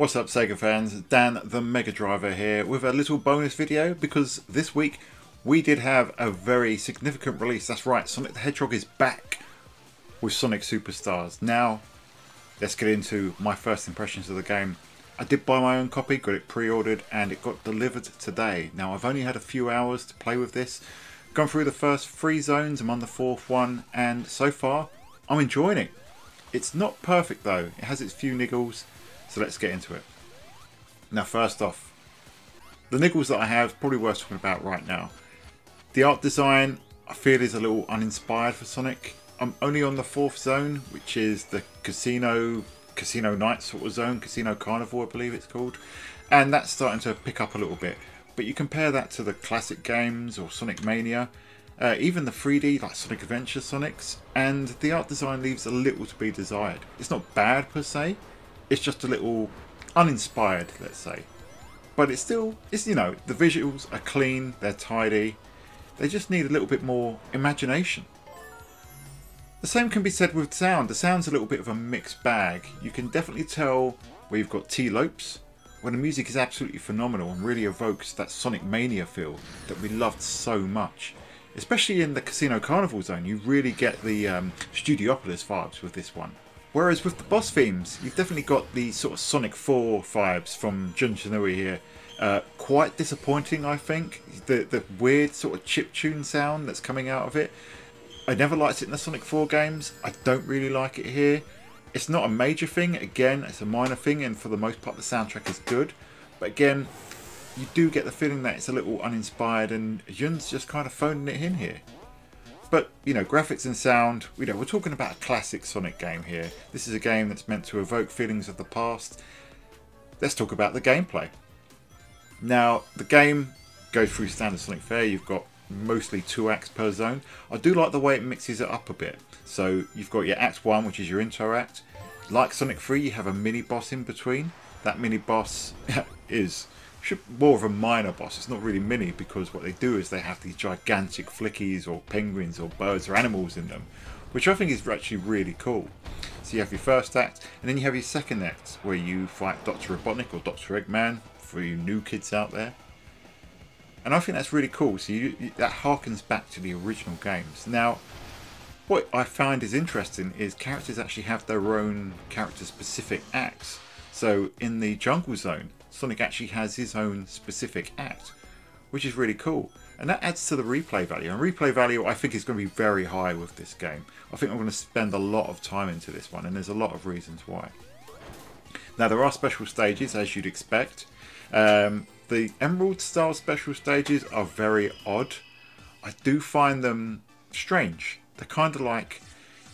What's up Sega fans, Dan the Mega Driver here with a little bonus video because this week we did have a very significant release. That's right, Sonic the Hedgehog is back with Sonic Superstars. Now, let's get into my first impressions of the game. I did buy my own copy, got it pre-ordered and it got delivered today. Now I've only had a few hours to play with this, gone through the first 3 zones, I'm on the 4th one and so far I'm enjoying it. It's not perfect though, it has its few niggles. So let's get into it. Now first off, the niggles that I have, probably worth talking about right now. The art design, I feel is a little uninspired for Sonic. I'm only on the 4th zone, which is the Casino Night sort of zone, Casino Carnival I believe it's called. And that's starting to pick up a little bit. But you compare that to the classic games or Sonic Mania, even the 3D like Sonic Adventure Sonics, and the art design leaves a little to be desired. It's not bad per se. It's just a little uninspired, let's say. But it's still, you know, the visuals are clean, they're tidy. They just need a little bit more imagination. The same can be said with sound. The sound's a little bit of a mixed bag. You can definitely tell where you've got T-lopes, when the music is absolutely phenomenal and really evokes that Sonic Mania feel that we loved so much. Especially in the Casino Carnival zone, you really get the Studiopolis vibes with this one. Whereas with the boss themes, you've definitely got the sort of Sonic 4 vibes from Jun Shinui here. Quite disappointing, I think. The weird sort of chiptune sound that's coming out of it. I never liked it in the Sonic 4 games. I don't really like it here. It's not a major thing. Again, it's a minor thing, and for the most part the soundtrack is good. But again, you do get the feeling that it's a little uninspired and Jun's just kind of phoning it in here. But, you know, graphics and sound, you know, we're talking about a classic Sonic game here. This is a game that's meant to evoke feelings of the past. Let's talk about the gameplay. Now, the game goes through standard Sonic fare. You've got mostly 2 acts per zone. I do like the way it mixes it up a bit. So you've got your Act 1, which is your intro act. Like Sonic 3, you have a mini-boss in between. That mini-boss is more of a minor boss. It's not really mini because what they do is they have these gigantic flickies or penguins or birds or animals in them, which I think is actually really cool. So you have your first act and then you have your second act where you fight Dr. Robotnik or Dr. Eggman for you new kids out there. And I think that's really cool. So that harkens back to the original games. Now, what I find is interesting is characters actually have their own character-specific acts. So in the Jungle Zone, Sonic actually has his own specific act, which is really cool. And that adds to the replay value. And replay value I think is going to be very high with this game. I think I'm going to spend a lot of time into this one, and there's a lot of reasons why. Now there are special stages, as you'd expect. The Emerald style special stages are very odd. I do find them strange. They're kind of like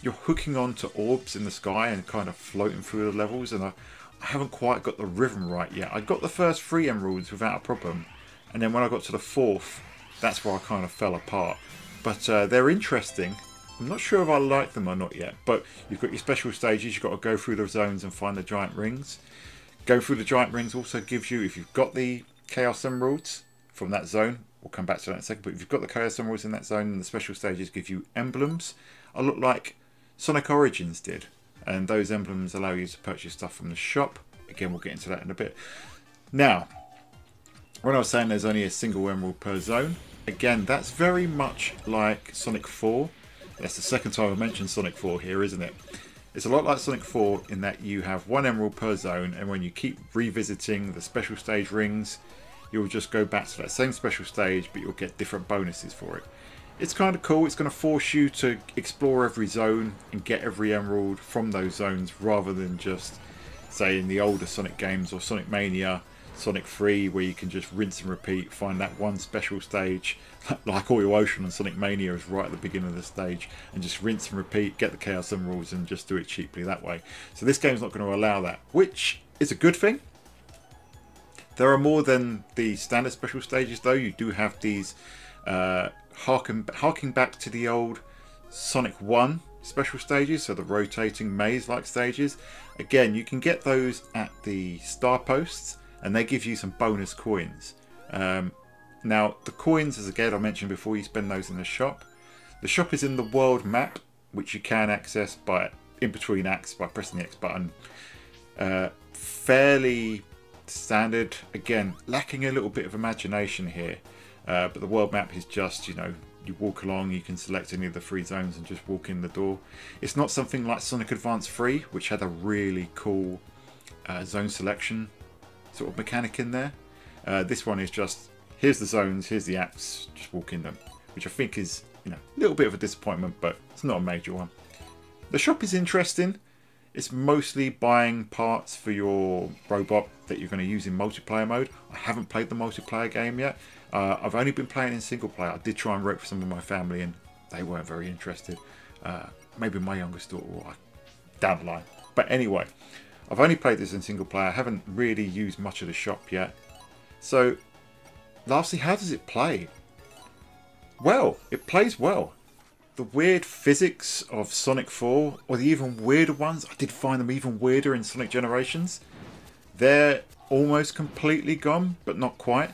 you're hooking onto orbs in the sky and kind of floating through the levels, and I haven't quite got the rhythm right yet. I got the first 3 emeralds without a problem, and then when I got to the 4th, that's where I kind of fell apart. But they're interesting. I'm not sure if I like them or not yet, but you've got your special stages. You've got to go through the zones and find the giant rings. Going through the giant rings also gives you, if you've got the Chaos Emeralds from that zone, we'll come back to that in a second, but if you've got the Chaos Emeralds in that zone, then the special stages give you emblems. I look like Sonic Origins did. And those emblems allow you to purchase stuff from the shop. Again, we'll get into that in a bit. Now, when I was saying there's only a single emerald per zone, again, that's very much like Sonic 4. That's the second time I mentioned Sonic 4 here, isn't it? It's a lot like Sonic 4 in that you have 1 emerald per zone, and when you keep revisiting the special stage rings, you'll just go back to that same special stage, but you'll get different bonuses for it. It's kind of cool. It's going to force you to explore every zone and get every emerald from those zones rather than just, say, in the older Sonic games or Sonic Mania, Sonic 3, where you can just rinse and repeat, find that one special stage, like Naoto Ohshima and Sonic Mania is right at the beginning of the stage, and just rinse and repeat, get the Chaos Emeralds and just do it cheaply that way. So this game's not going to allow that, which is a good thing. There are more than the standard special stages though. You do have these harking back to the old Sonic 1 special stages, so the rotating maze-like stages. Again, you can get those at the star posts, and they give you some bonus coins. Now, the coins, as again I mentioned before, you spend those in the shop. The shop is in the world map, which you can access by in between acts by pressing the X button. fairly standard. Again, lacking a little bit of imagination here. But the world map is just, you know, you walk along, you can select any of the 3 zones and just walk in the door. It's not something like Sonic Advance 3, which had a really cool zone selection sort of mechanic in there. This one is just, here's the zones, here's the acts, just walk in them, which I think is, you know, a little bit of a disappointment, but it's not a major one. The shop is interesting. It's mostly buying parts for your robot that you're going to use in multiplayer mode. I haven't played the multiplayer game yet. I've only been playing in single player. I did try and rope for some of my family and they weren't very interested. Maybe my youngest daughter will, down the line. But anyway, I've only played this in single player. I haven't really used much of the shop yet. So, lastly, how does it play? Well, it plays well. The weird physics of Sonic 4, or the even weirder ones, I did find them even weirder in Sonic Generations. They're almost completely gone, but not quite.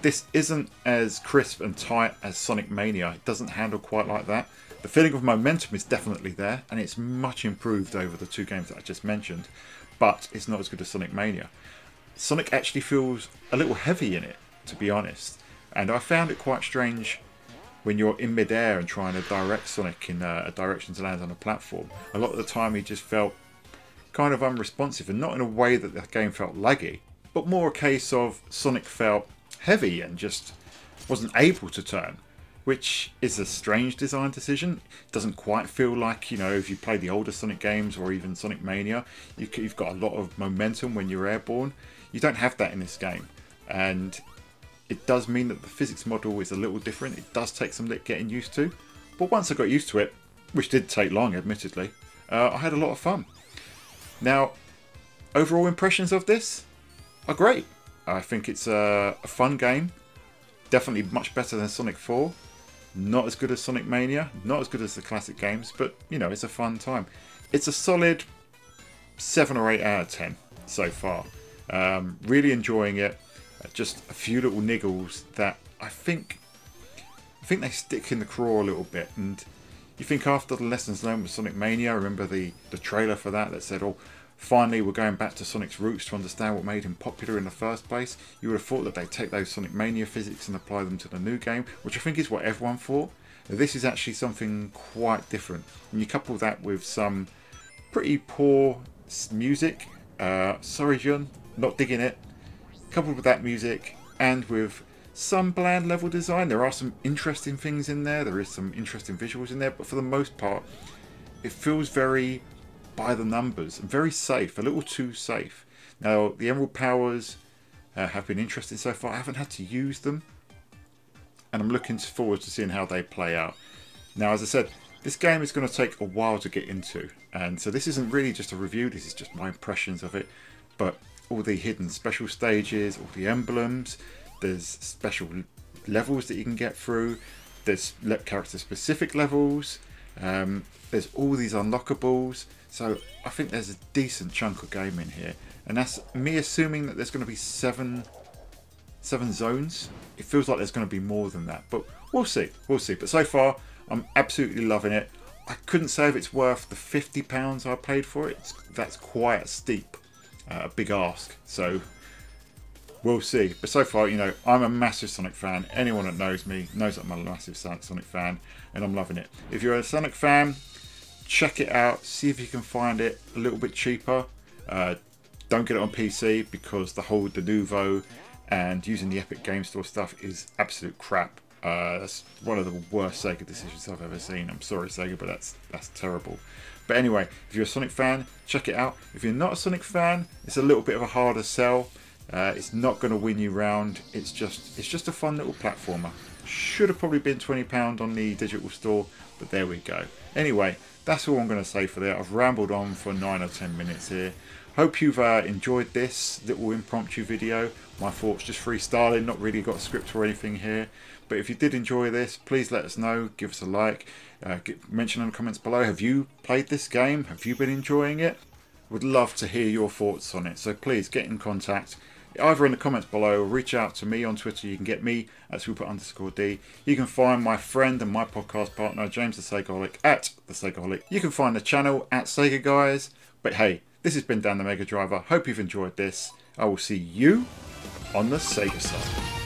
This isn't as crisp and tight as Sonic Mania. It doesn't handle quite like that. The feeling of momentum is definitely there, and it's much improved over the 2 games that I just mentioned, but it's not as good as Sonic Mania. Sonic actually feels a little heavy in it, to be honest, and I found it quite strange when you're in midair and trying to direct Sonic in a direction to land on a platform. A lot of the time he just felt kind of unresponsive, and not in a way that the game felt laggy, but more a case of Sonic felt heavy and just wasn't able to turn, which is a strange design decision. It doesn't quite feel like, you know, if you play the older Sonic games or even Sonic Mania, you've got a lot of momentum when you're airborne. You don't have that in this game, and it does mean that the physics model is a little different. It does take some getting used to, but once I got used to it, which did take long admittedly, I had a lot of fun. Now, overall impressions of this are great. I think it's a fun game, definitely much better than Sonic 4. Not as good as Sonic Mania, not as good as the classic games, but you know, it's a fun time. It's a solid 7 or 8 out of 10 so far. Really enjoying it. Just a few little niggles that I think they stick in the craw a little bit, and you think after the lessons learned with Sonic Mania, remember the trailer for that said, oh, finally we're going back to Sonic's roots to understand what made him popular in the first place. You would have thought that they'd take those Sonic Mania physics and apply them to the new game, which I think is what everyone thought. This is actually something quite different, and you couple that with some pretty poor music. Sorry Jun, not digging it. Coupled with that music and with some bland level design, there are some interesting things in there. There is some interesting visuals in there, but for the most part, it feels very by the numbers and very safe, a little too safe. Now, the Emerald powers have been interesting so far. I haven't had to use them, and I'm looking forward to seeing how they play out. Now, as I said, this game is going to take a while to get into, and so this isn't really just a review. This is just my impressions of it, but all the hidden special stages, all the emblems, there's special levels that you can get through, there's character specific levels, there's all these unlockables, so I think there's a decent chunk of game in here, and that's me assuming that there's going to be seven zones. It feels like there's going to be more than that, but we'll see, but so far I'm absolutely loving it. I couldn't say if it's worth the £50 I paid for it. That's quite steep. A big ask, so we'll see. But so far, you know, I'm a massive Sonic fan. Anyone that knows me knows that I'm a massive Sonic fan, and I'm loving it. If you're a Sonic fan, check it out. See if you can find it a little bit cheaper. Don't get it on PC because the whole de novo and using the Epic Game Store stuff is absolute crap. That's one of the worst Sega decisions I've ever seen. I'm sorry, Sega, but that's terrible. But anyway, if you're a Sonic fan, check it out. If you're not a Sonic fan, it's a little bit of a harder sell. It's not going to win you round. It's just a fun little platformer. Should have probably been £20 on the digital store, but there we go. Anyway, that's all I'm going to say for that. I've rambled on for 9 or 10 minutes here. Hope you've enjoyed this little impromptu video. My thoughts just freestyling, not really got a script or anything here. But if you did enjoy this, please let us know. Give us a like. Mention in the comments below, have you played this game? Have you been enjoying it? Would love to hear your thoughts on it. So please get in contact. Either in the comments below or reach out to me on Twitter. You can get me at super_D. You can find my friend and my podcast partner, James the Segaholic, at the Segaholic. You can find the channel at Sega Guys. But hey, This has been Dan the Mega Driver. Hope you've enjoyed this. I will see you on the Sega side.